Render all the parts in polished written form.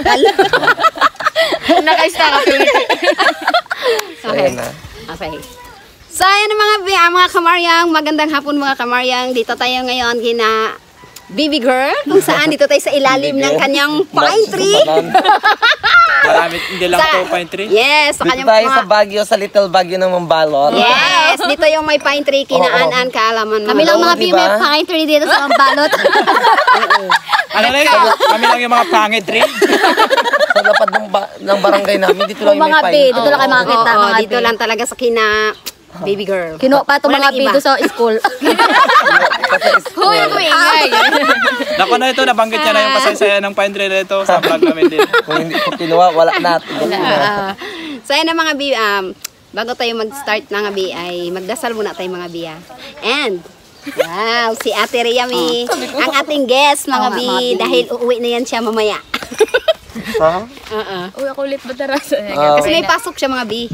tagal. Naka-star ako. Okay. Okay. So, ayan mga kamaryang, magandang hapon mga kamaryang. Dito tayo ngayon kina Baby Girl, kung saan dito tayo sa ilalim ng kanyang pine tree. Marami, hindi lang ito pine tree. Yes, sa Dito kanyang tayo sa Baguio, sa Little Baguio ng Mambalot. Yes, dito yung may pine tree, kinaan-an, kaalaman mo. Kami lang mga diba? may pine tree dito sa Mambalot. Ano na yun? Kami lang yung mga pangit tree. Sa lapad ng barangay namin, dito lang yung Mga may B, pine. dito lang kayo makakita. Oo, Mga dito B. lang talaga sa kina Baby Girl. Kinuha pa itong Wala mga nang B iba. doon sa school. Huy, ingay. Naku na ito, nabanggit niya na yung kasaysayan ng pine tree na ito sa vlog namin din. Kung hindi ko kinuha, wala natin. So, ayan na mga B, bago tayo mag-start na nga B, ay magdasal muna tayo mga B. And, wow, si Ate Riami, ang ating guest mga B, dahil uuwi na yan siya mamaya. Ha? Uy, ako ulit ba tarasa? Kasi may pasok siya mga B.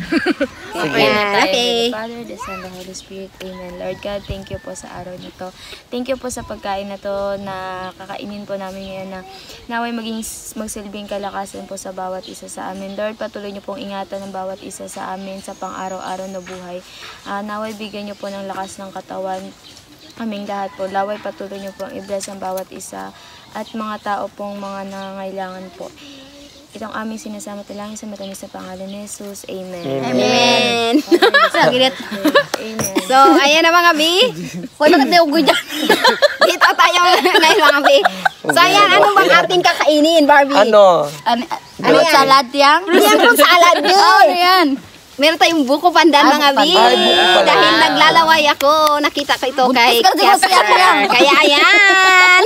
Ayan, okay. Father, the Son, the Holy Spirit. Amen. Lord God, thank you po sa araw na to. Thank you po sa pagkain na to na kakainin po namin ngayon na naway magsilbing kalakasan po sa bawat isa sa amin. Lord, patuloy niyo pong ingatan ng bawat isa sa amin sa pang-araw-araw na buhay. Naway bigyan niyo po ng lakas ng katawan aming lahat po. Laway patuloy niyo pong i-bless ang bawat isa at mga tao pong mga nangangailangan po. Itong aming sinasama talangin sa matamis na pangalan ni Jesus. Amen. Amen. Sagilit. Amen. So, ayan na mga B. Hoy, bakit na ugoy dyan? Dito tayo ngayon mga B. So, ayan, ano bang ating kakainin, Barbie? Ano? Ano yan? Salad yang? Yan kung salad B. Oh, ano yan? Meron tayong buko pandan mga B. Ay, buko pandan. Dahil naglalaway ako, nakita ko ito kay Buntis ka, di ba, Casper. Kaya ayan.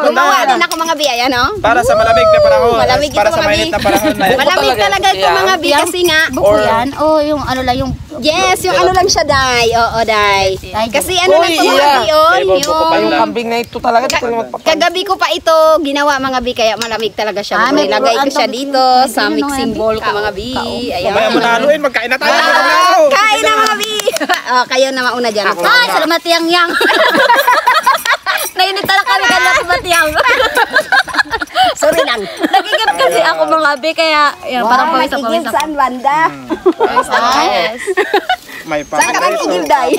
Gumawa din ako mga B. Ayan o. Para sa malamig na panahon. Malamig ito, Para sa mga mainit bi. na panahon na yan. Malamig talaga ito mga B kasi nga. Buko yan? Oh, yung ano lang, yung... Yes, yung ano lang siya, Day. Oo, Day. Kasi ano lang ito mga iya. B, oh. Flavor buko Yung Yung kambing na ito talaga, di ko lang magpapan. kagabi ko pa ito ginawa mga B, kaya malamig talaga siya. May Nilagay ko siya ano, dito sa ano, mixing ano, bowl ko mga B. Mamaya mo naluin, magkain na tayo. Kain na mga B. Kayo na mauna dyan. Ay, salamat yang. Nainit talaga kami kaya salamat yang. Sorry lang. Nagigip kasi ako mga B, kaya yan, parang pawis ako. Saan banda? Yes. May pa. Saan ka nagigil, Day?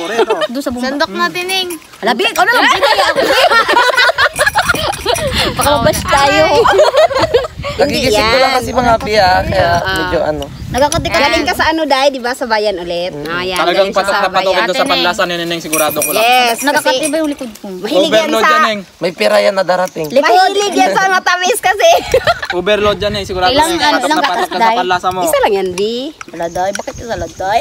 Doon sa bumba. Sandok na tining. Alabit, ano? Ginaya ako. Pakalabas tayo. Nagigisip ko lang kasi mga biya, kaya medyo ano. Nagkakatik ka. Galing ka sa ano, Day? Di ba sa bayan ulit? Ayan, Talagang galing siya patok sa na patok bayan. ito sa panlasa ni Neneng, sigurado ko lang. Yes, Nakakati kasi ba yung likod ko? mahilig yan Overload sa... yan, Neng. May pira yan na darating. Mahilig yan sa matamis kasi. Overload yan, Neng. Sigurado Ilang- Neng. Patok ilang na patok gatas, ka sa Day? panlasa mo. Isa lang yan, B. Saladay, bakit yung saladay?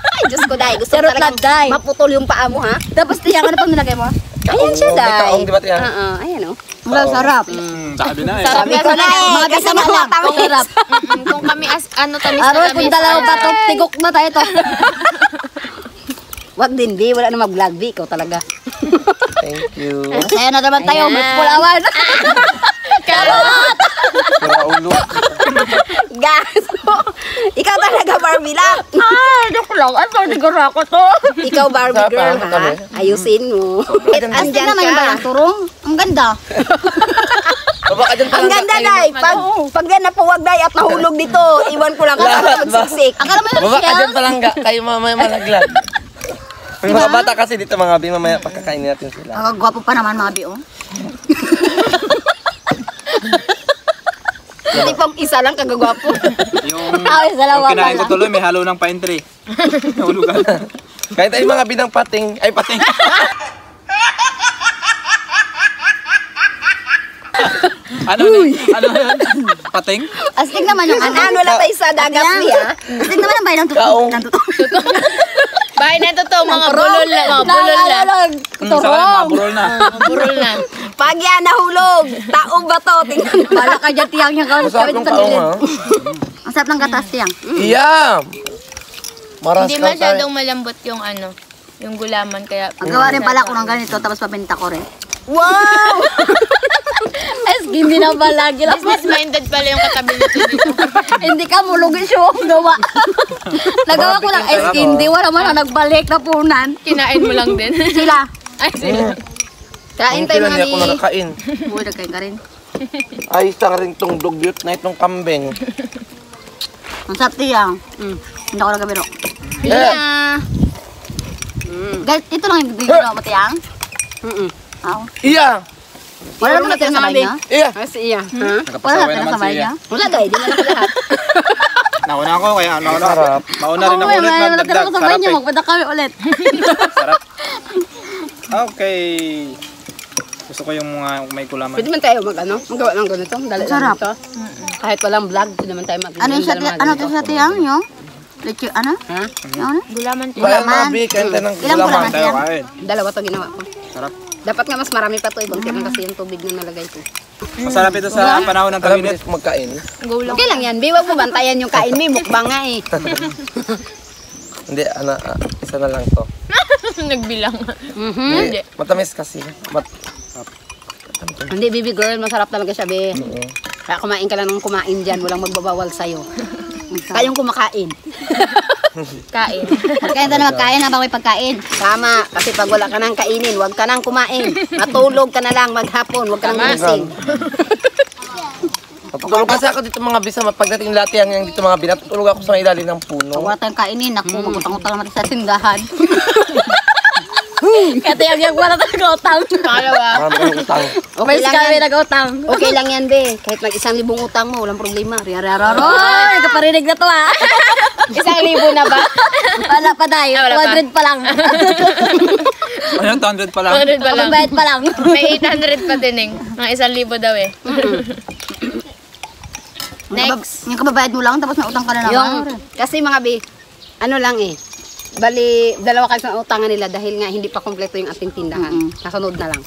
Ay, Diyos ko, Day. Gusto ko Charot talagang lang, Day. maputol yung paa mo, ha? Tapos tiyak, ano pang nilagay mo? Ayan siya, May Day. taong, di ba tiyan? Oo, ayan o. Wala, sarap. Sabi na eh. Sabi ko na eh, Mga kasi kasama lang, matamis. sarap. Kung kami ano tamis Aroy, na kung tamis. dalawa pa to, tigok na tayo to. Wag din, B. Wala na mag-vlog, B. Ikaw talaga. Thank you. Masaya na naman tayo, may pulawan. Karot! Pura ulo. Gaso. Ikaw talaga, Barbie lang. Ay, joke lang. Ano, siguro ako to. Ikaw, Barbie Sarap, girl, ano ha? kami? Ayusin mo. Astig Andyan naman yung ka. bayang turong. Ang ganda. Baba ka dyan Ang talaga ganda, kayo. Day. Pag yan napuwag, Day, at nahulog dito, iwan ko lang kung Lahat saan ba? magsiksik. Akala mo yung Baba ka shell? dyan palangga, kayo mamaya malaglag. May mga bata kasi dito mga bi, mamaya pagkakainin natin sila. Ang gwapo pa naman mga biyo. Hindi pa isa lang kagagwapo. Yung Ay, dalawa yung kinain ko pala. tuloy, may halo ng pine tree. Nahulugan. Kahit ay mga binang pating, ay pating. Ano yun? Ano yun? Pating? Astig naman yung Ano lang tayo sa dagat niya. Astig naman ang bayan ng Kaong. tutok. Bahay na ito to, mga bulol na. Mga bulol na. Sa akin, maburol na. Mga bulol na. Pag yan nahulog, taong ba to? Tingnan mo. Bala ka dyan tiyang niya. Masarap ng kaong ha. Ang sarap ng gatas tiyang. Iyam! Maras Hindi ka masyadong malambot yung ano, yung gulaman kaya... Ang gawa rin pala ko ng ganito, tapos pabenta ko rin. Wow! Astig, hindi na ba lagi lang. Business-minded pala yung katabi nito dito. Hindi ka mulugin siya ang gawa. Nagawa ko lang astig, hindi wala man na nagbalik na punan. Kinain mo lang din. Sila. Ay, sila. Kain tayo mga Hindi ako bi. nakakain. Uy, nagkain ka rin. Ay, isang rin tong dugyot na itong kambing. Ang sarap tiyang. Hindi ako nagabiro. Yeah. Guys, ito lang yung ginawa mo tiyang. Aw. Iya! Wala naman natin sa bahay niya. Iya! Ah, si Iya. Ha? Wala Nakapasaway natin naman sa bahay siya. niya. Wala guys, di na lang lahat. Nauna ako, kaya nauna. Sarap. Mauna rin ako ulit Wala magdagdag. sa bahay Sarap niya. eh. Magpunta kami ulit. Sarap. Okay. Gusto ko yung mga may kulaman. Pwede man tayo magawa ng ganito. Dali Sarap. lang ito. Kahit walang vlog, pwede naman tayo mag-video. Ano yung ano to sa tiyang nyo? Leche, ano? Ha? Ano? Gulaman tayo. Kaya mga bi, kain tayo ng Ilang gulaman. gulaman? Tayo kain. Dalawa to ginawa ko. Sarap. Dapat nga mas marami pa to. Ibang kaya kasi yung tubig na nalagay ko. Masarap ito sa panahon ng Alam mo, tag-init. magkain. Go lang. Okay lang yan. Biwag mo bantayan yung kain. May mukbang nga eh. Hindi, isa na lang to. Nagbilang. Hindi, matamis kasi. Hindi, baby girl. Masarap talaga siya, be. Kaya kumain ka lang ng kumain dyan. Walang magbabawal sa'yo. Kayong kumakain. Kain. Magkain tayo na magkain habang may pagkain. Tama. Kasi pag wala ka nang kainin, huwag ka nang kumain. Matulog ka na lang maghapon. Huwag ka nang gising. Natutulog kasi ako dito mga bisa, pagdating lahat yang dito mga bin, natutulog ako sa ilalim ng puno. Wala tayong kainin. Naku, magutang-utang naman sa tindahan. Kaya tiyang wala tayong utang. Pangalawa. Maraming utang. Okay lang kami yan. nag-utang. Okay lang yan, be. Kahit mag 1,000 utang mo, walang problema. Roy, kaparinig na to ah. 1,000 na ba? Wala pa tayo. wala pa. 200 pa lang. Ayun, 200 pa lang. 100 pa lang. Bayad pa lang. May 800 pa din eh. Mga 1,000 daw eh. Next. Yung kababayad mo lang, tapos may utang ka na Yung, naman. kasi mga be, ano lang eh. Bali, dalawa kasi ang utangan nila dahil nga hindi pa kompleto yung ating tindahan. Kasunod na lang.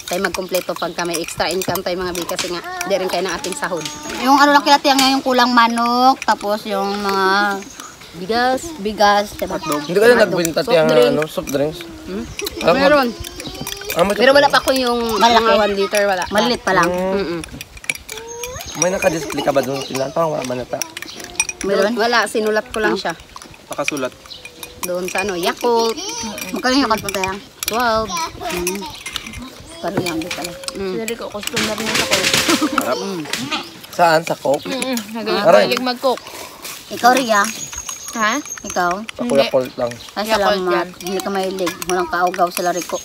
Tayo magkompleto pagka may extra income tayo mga be kasi nga di rin kayo ng ating sahod. Yung ano lang kila tiyang yung kulang manok, tapos yung mga bigas, diba? Hindi ka na nagbinta Soft tiyang drinks. soft drinks. Meron. Pero wala pa ko yung Malaki. mga 1 liter, wala pa. Malilit pa lang. May nakadisplay ka ba doon sa tindahan? Parang wala ba na ta? Meron? Wala, sinulat ko lang siya. Pakasulat. Doon sa Yakult, Magkano yung kanta tiyang? 12. Parang yan, di pala. Sinari ko, customer niya sa coke. Saan? Sa Coke? Nagaling mag-coke. Ikaw, Ria. Ha? Ikaw. Sa Kuya Colt lang. Ay, Yakult salamat. yan. Hindi ka mahilig. Walang kaugaw sa lariko.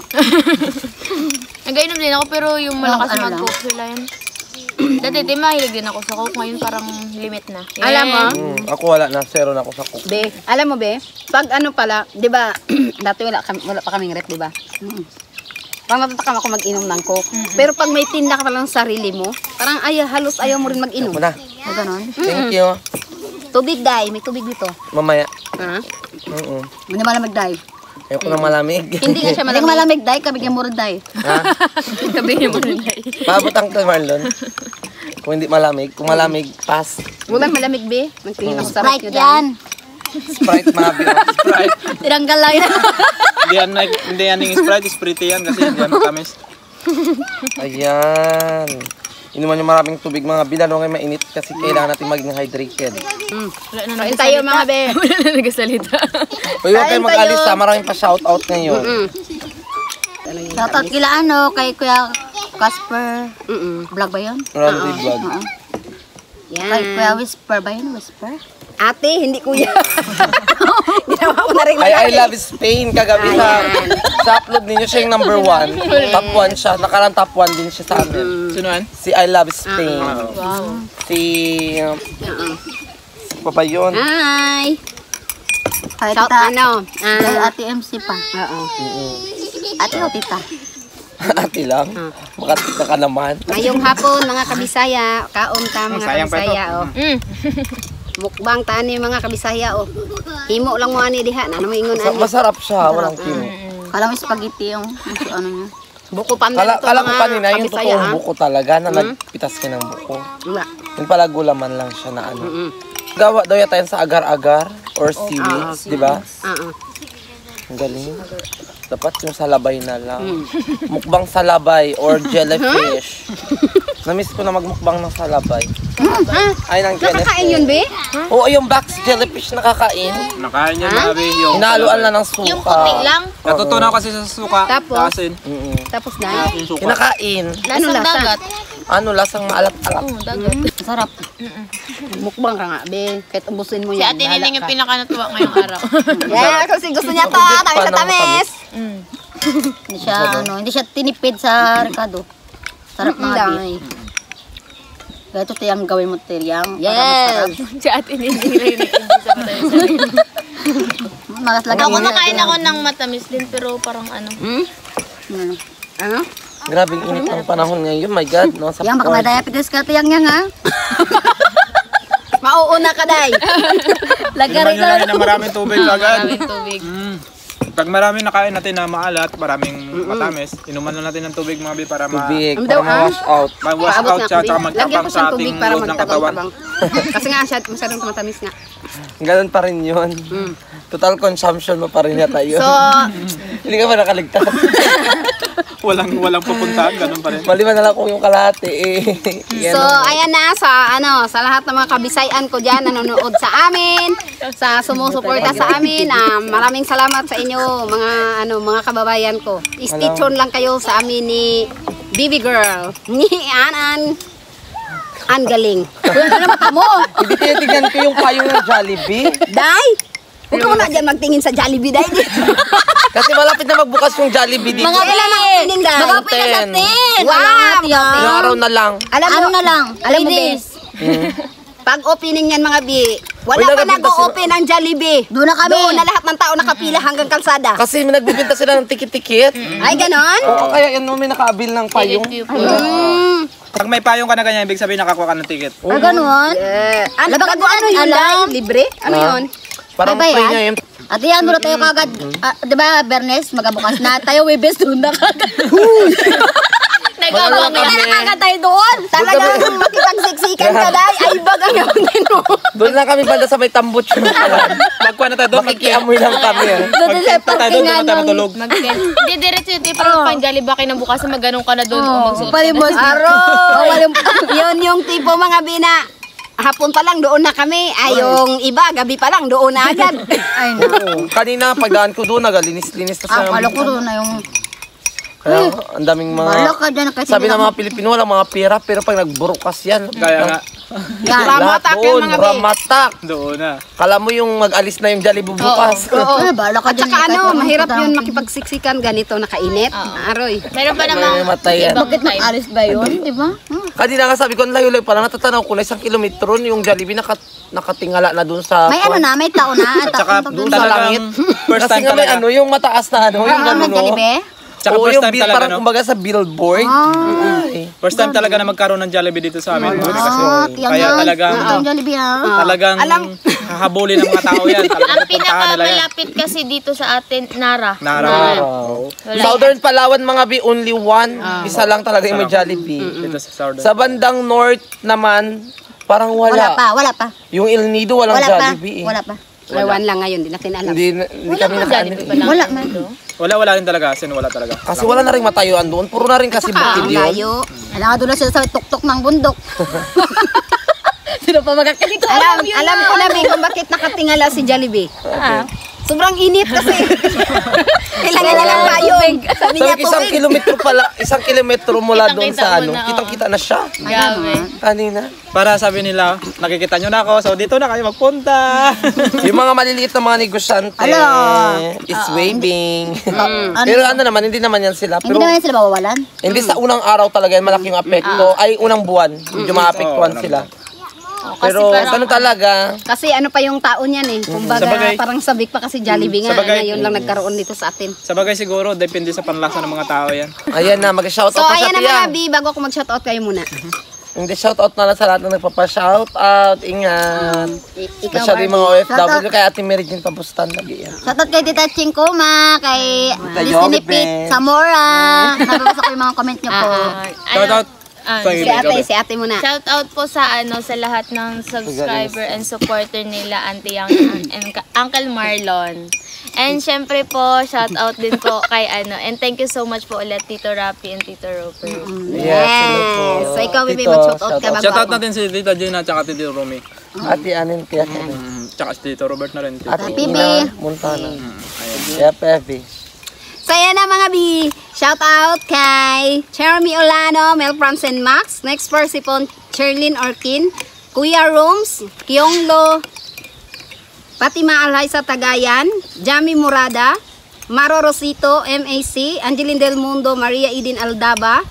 Nagainom din ako pero yung malakas Ano lang? mag-coke sila yan. Dati di mahilig din ako sa coke. Ngayon parang limit na. Alam mo, Ako wala na. Zero na ako sa Coke. be, alam mo be, pag ano pala, di ba, dati wala pa kaming rep, di ba? Parang natatakam ako mag-inom ng coke. Pero pag may tinda ka lang sa sarili mo, parang halos ayaw mo rin mag-inom. Ako na. O, ganun. Thank you. Tubig, day. May tubig dito. Mamaya. Ha? Hindi malamig, day. Ayoko na malamig. Hindi nga siya Hindi ka malamig. malamig, day. Kabigyan mo rin, day. Ha? Sabihin mo rin dahil. Paabot ang to, Marlon. Kung hindi malamig. Kung malamig, pass. Walang malamig, be. Nagtingin ako sa Sprite rep nyo, yan. Sprite, mga bi. Sprite. Tinanggal lang yan. Hindi yan yung Sprite. Sprite yan kasi hindi yan matamis. Ayan. Inuman yung maraming tubig mga bi. Lalo ngayon mainit kasi kailangan natin maging hydrated. Wala na Kain tayo, mga be. Wala na nagasalita. Uy, huwag kayo mag-alis ha. Maraming pa shoutout ngayon. Shoutout kila kay Kuya Casper. Vlog ba yun? Randy Vlog. Oo. Yan. Kay Kuya Whisper ba yun? Whisper? Ate, hindi kuya. Ginawa ko na rin I love Spain. Kagabi sa upload ninyo siya yung number 1. Top 1 siya. Nakarang top 1 din siya sa amin. Sino yan? Si I love Spain. Wow. Si pa yun? Hi. Kay Shout tita. ano? Kay Ate MC pa. Oo. Ate o tita? Ate lang. Makatita ka naman. Ngayong hapon, mga kabisaya, kaon ta mga Sayang pa ito. kabisaya, oh. Mukbang tani mga kabisaya, oh. Himo lang mo ani diha, na mo ingon ani. Masarap siya. Walang kimo. Kala mo spaghetti yung ano niya. Buko pa Kala ko kanina yung kabisaya, totoong ah. buko talaga na nagpitas ka ng buko. Wala. Yung pala gulaman lang siya na ano. Gawa daw yata yan sa agar-agar or seaweeds, di ba? Oo. Ang galing. Dapat yung salabay na lang. Mukbang salabay or jellyfish. Namiss ko na magmukbang ng salabay. Ay, ng jellyfish. Nakakain yun, be? Oo, yung box jellyfish nakakain. Nakain niya mga be yung... Hinaluan lang ng suka. Yung puti lang. Natutunaw kasi sa suka. Tapos? Sa asin. Tapos na. Yung suka. Kinakain. Ano Lasang lasa? dagat. Ano, lasang maalat-alat. Dagat. Sarap. Mukbang ka nga, be. Kahit ubusin mo Si yan. Ate Nining yung pinaka-natuwa ngayong araw. Yeah, kasi gusto niya to. Tamis na tamis. Hindi siya, hindi siya tinipid sa Ricardo. Sarap mga bi. Ito tiyang gawin mo tiyang. Yes. Si Ate Nining rin hindi sa matamis. Magas lagi. Ako nakain ako ng matamis din pero parang ano. Ano? Grabing init ng panahon ngayon. My God, no? Sa Yang baka point. madiabetes ka tiyang yang ha. Mauuna ka, day. Inuman nyo lang yun ng maraming tubig agad. Maraming tubig. Pag maraming nakain natin na maalat, maraming matamis, inuman lang natin ng tubig mga bi para Tubig, Ang para daw, ma-wash out. ma-wash Paabot out nga, siya at Kuya. Lagyan magtabang ko sa siyang ating tubig para loob ng katawan. magtabang-tabang. Kasi nga, masyadong matamis nga. Ganun pa rin yun. Total consumption mo pa rin yata yun. So, Hindi ka ba nakaligtas? Walang pupuntahan, ganun pa rin. Maliban na lang kung yung kalahati eh. Yan so ang- ayan na sa lahat ng mga kabisayan ko diyan nanonood sa amin, sa sumusuporta sa amin. Maraming salamat sa inyo mga kababayan ko. Stay tuned lang kayo sa amin ni Baby Girl. Ni Anan. Ang galing. Ano mata mo? Hindi tinitignan ko yung payo ng Jollibee. Day, huwag ka muna dyan magtingin sa Jollibee, Day. Kasi malapit na magbukas yung Jollibee dito. Mga Kailan magtingin, Day? Mga pinas sa 10. Wow! Yung araw na lang. Ano na lang? Alam mo, Ladies. Pag opening yan mga bi, wala Uy, pa nagpinta nag-o-open ang Jollibee. Doon na kami. Doon na lahat ng tao nakapila hanggang kalsada. Kasi may nagbibinta sila ng tikit-tikit. Ay, ganon? Oo, kaya yan may nakaabil ng payong. Mm. Pag may payong ka na ganyan, ibig sabihin nakakuha ka ng ticket. Ah, ganun? Ano, Labag bago ano yun, alam. Day? Libre? Ano yun? Parang Ay, ba free yan? niya yun. At yan, muna tayo kagad. Di ba, Bernes, magabukas na. Tayo, Webes, doon na kagad. Nagkabang Kami. yan. Kagad tayo doon. Talagang makipagsiksikan ka, Day. Ay, baga nga mo. Doon lang kami banda sa may tambot yun. Magkuha na tayo doon, Makikiamoy lang kami. Doon na sa magkita tayo doon, doon na tayo parkingan. matulog. Hindi, diretso yun. Parang panjali ba kayo nang bukas na magganong ka na doon o magsuot ka na. Palimos. Aro! Yun yung tipo mga bina. Hapon pa lang doon na kami. Ay, yung iba, gabi pa lang doon na agad. Ay, no. Oo. Kanina, pagdaan ko doon, nagalinis-linis na Ah, sa kala ko doon na yung... Kaya ang daming Bala mga... ka dyan. Kasi Sabi hindi ng mga Pilipino, walang mga pera, pero pag nagburukas yan, Kaya nga, Yan. Ramatak yan, doon, mga be. ramatak. doon na. Kala mo yung mag-alis na yung Jollibee bukas. Oo. Ay, bala ka At dyan. saka kahit ano, anong mahirap punta yun ng- makipagsiksikan ganito, nakainit. Aroy. Meron pa May namang matay yan. ibang Bakit time. nag-alis ba yun? Di ba? Kanina nga sabi ko, ang layo-layo pala, natatanaw ko na 1 kilometro yung Jollibee nakatingala na doon sa... May ano na, may tao na. At saka doon sa langit. first Kasi time nga may talaga. ano, yung mataas na ano, yung Ano ano, na, Jollibee? Tsaka Oo, first yung time bill, talaga, parang no? kumbaga sa billboard. Ay. First time talaga na magkaroon ng Jollibee dito sa amin. Kasi Tiyang kaya yan. talagang, Tiyang Jollibee ha. talagang hahabulin ng mga tao yan. Talagang Ang pupuntahan nila yan. pinakamalapit kasi dito sa atin, Nara. Nara. Southern Palawan mga bi, only one. Isa lang talaga yung may Jollibee. Dito sa Southern. Sa bandang north naman, parang Wala wala. pa. Yung El Nido, walang Wala pa. Jollibee. Wala pa. Ewan lang ngayon, di natin alam. Hindi kami nakaano. Wala man. Wala rin talaga. Sin wala talaga. Kasi wala na rin matayuan doon. Puro na rin kasi Saka, bukid ang yun. layo. Alam nga doon na sila sa tuktok ng bundok. Sino pa magkakalik? Alam ko na, Bing, kung bakit nakatingala si Jollibee. Sobrang init kasi. Kailangan na lang payong. Sabi niya, Sabi ko, 1 tubig. kilometro pala, 1 kilometro mula doon Kitang-kita sa mo ano. na, oo. Kitang-kita na siya. Grabe. Kanina. Para sabi nila, nakikita nyo na ako, so dito na kayo magpunta. Yung mga maliliit na mga negosyante Ala. is waving. Ano? Pero ano naman, hindi naman yan sila. Hindi Pero naman sila mawawalan. hindi sa unang araw talaga yan, malaking apekto. Ay, unang buwan, medyo maapektuhan Oo, sila. Pero ganun talaga. Kasi ano pa yung tao niyan eh. Kumbaga, Sabagay. parang sabik pa kasi Jollibee nga. Sabagay. Ngayon lang nagkaroon dito sa atin. Sa bagay siguro, depende sa panlasa ng mga tao yan. Ayan na, mag-shoutout So, pa sa ayan na mga tiyan. Bi, bago ako mag-shoutout kayo muna. Hindi, shoutout na lang sa lahat na nagpapa-shoutout. Ingat. Ikaw, Masyado yung mga Barbie. OFW, kaya Ate Mary Jane Pabustan lagi yan. Shoutout kay Tita Ching Kuma, kay Yogi Disney Ben. Samora. Nababasa ko yung mga comment niyo po. Shout out. Si ate muna. Shout out po sa sa lahat ng subscriber and supporter nila Auntie Yang and Uncle Marlon. And syempre po, shout out din po kay and thank you so much po ulit Tito Rapi and Tito Roper. Yes. So, ikaw, Bibi, Tito, mag-shoutout ka bago Shout out ako. natin si Tita Gina at saka Tito Romy. Ate Anin, Tia Kevin. Tsaka si Tito Robert na rin. Ate Pibi. Ina Montana. Kaya Pevi. So, ayan na mga Bi. Shout out kay Jeremy Olano, Mel Franzen Max. Next for si Cherlyn Orkin, Kuya Rooms, Kyonglo, Fatima Alhaisa Tagayan, Jami Murada, Maro Rosito, MAC, Angeline Del Mundo, Maria Eden Aldaba,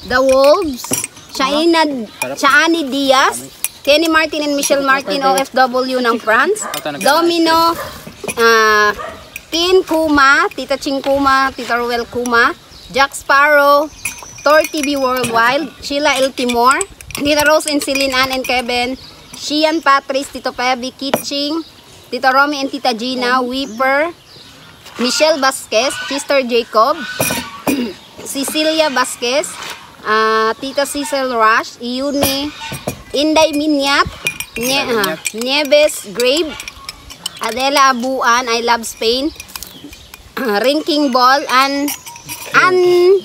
The Wolves, Shaani Diaz, Kenny Martin and Michelle Martin, OFW ng France, Domino, Kin Kuma, Tita Ching Kuma, Tita Ruel Kuma, Jack Sparrow, Tor TV Worldwide, Sheila El Timor, Tita Rose and Celine Ann and Kevin, Shian Patrice, Tito Pebi, Kitching, Tita Romy and Tita Gina, Weeper, Michelle Vasquez, Sister Jacob, Cecilia Vasquez, Tita Cecil Rush, Iune, Inday Minyat, Nieves Grave, Adela Abuan, I Love Spain, Rinking Ball, An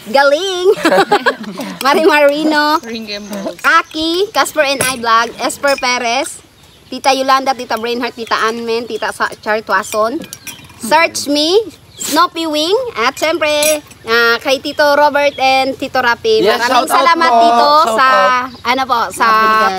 Galing, Mari Marino, Aki, Casper and I Vlog, Esper Perez, Tita Yolanda, Tita Brainheart, Tita Anmen, Tita Char Tuason, Search Me, Snoopy Wing, at syempre kay Tito Robert and Tito Rapi. Yes, Maraming shout out salamat po, dito shout sa out. sa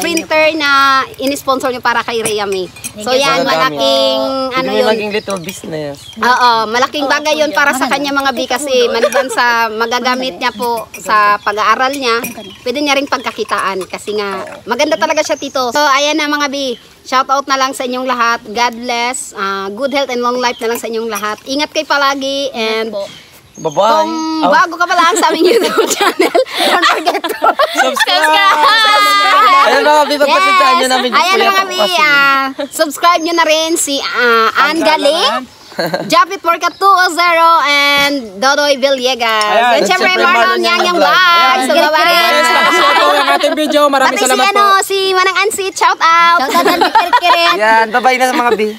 printer na ini-sponsor niyo para kay Reyami. So yan, malaking Hindi mo naging little business. Oo, malaking bagay yun para sa kanya mga bi kasi maliban sa magagamit niya po sa pag-aaral niya, pwede niya ring pagkakitaan kasi nga maganda talaga siya tito. So ayan na mga bi, shout out na lang sa inyong lahat. God bless, good health and long life na lang sa inyong lahat. Ingat kayo palagi and Bye-bye. kung bago ka pa lang sa aming YouTube channel, don't forget to subscribe! Ayan mga bi, pagpasensyahan nyo namin. Ayan mga bi, subscribe nyo na rin si Ann Galing, Japit Porca 2.0 and Dodoy Villegas. Ayan. And syempre Siyempre, Marlon Marlon Yang Yang Vlog. Vlog. So bye-bye! Ito ang ating video. Maraming Pati si salamat po. si Manang Ansit, shout out! Shout out ang Peter Kiret. Yan, bye-bye na mga bi.